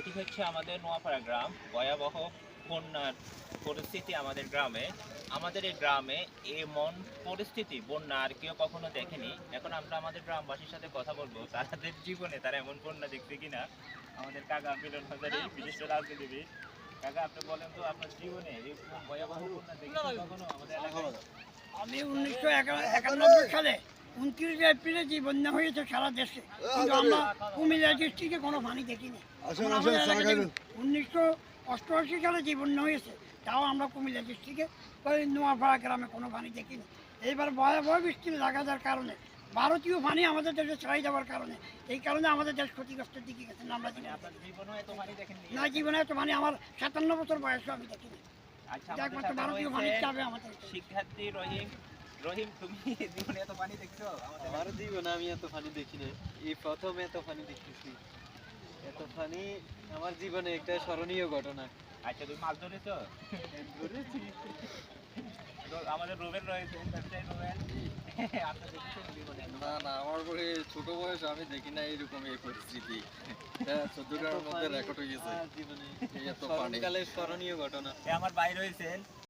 এটি হচ্ছে আমাদের নোয়াপাড়া গ্রাম। ভয়াবহ বন্যার পরিস্থিতি আমাদের গ্রামে। আমাদের এই গ্রামে এমন পরিস্থিতি বন্যা আর কেউ কখনো দেখেনি। এখন আমরা আমাদের গ্রামবাসীর সাথে কথা বলবো, তাদের জীবনে তারা এমন বন্যা দেখছে কিনা। আমাদের কাকা মিলন হাজারি, বিশিষ্ট রাজনীতিবিদ। কাকা, আপনি বলেন তো আপনার জীবনে এরকম ভয়াবহ বন্যা দেখেছেন কখনো আমাদের এলাকায়? আমি 1991 সালে 29 এপ্রিলে যে বন্যা হয়েছে সারা দেশে, কিন্তু আমরা কুমিল্লা ডিস্ট্রিক্টে কোনো পানি দেখিনি। আমাদের এলাকায় 1988 সালে যে বন্যা হয়েছে, তাও আমরা কুমিল্লা ডিস্ট্রিক্টে ওই নোয়াপাড়া গ্রামে কোনো পানি দেখিনি। এইবার ভয়াবহ বৃষ্টি লাগার কারণে ভারতীয় পানি আমাদের দেশে ছড়াই যাওয়ার কারণে এই কারণে আমাদের দেশ ক্ষতিগ্রস্তের দিকে গেছে। আমরা জানি আপনার জীবনে এত পানি দেখেননি? না, জীবনে এত পানি আমার 57 বছর বয়সে আমি দেখিনি। আচ্ছা, আমাদের একমাত্র সাথে ভারতীয় পানির রয়েছে চাপে আমাদের শিক্ষার্থী রহিম। রহিম, তুমি জীবনে এত পানি দেখছো? আমাদের আমার জীবনে আমি এত পানি দেখি না, এই প্রথম এত পানি দেখতেছি। এত পানি আমার জীবনে একটা স্মরণীয় ঘটনা। আচ্ছা, তুমি মাছ ধরেছো? ধরেছি। আমাদের রুবেল রয়েছে, ব্যবসায়ী রুবেল। আপনি দেখেছেন জীবনে এত না না, আমার পরে ছোট বয়স আমি দেখি না এরকম এই পরিস্থিতি। হ্যাঁ, 14টার মধ্যে রেকর্ড হয়ে গেছে আমার জীবনে এই এত পানি। স্মরণকালের স্মরণীয় ঘটনা। আমার ভাই রয়েছেন,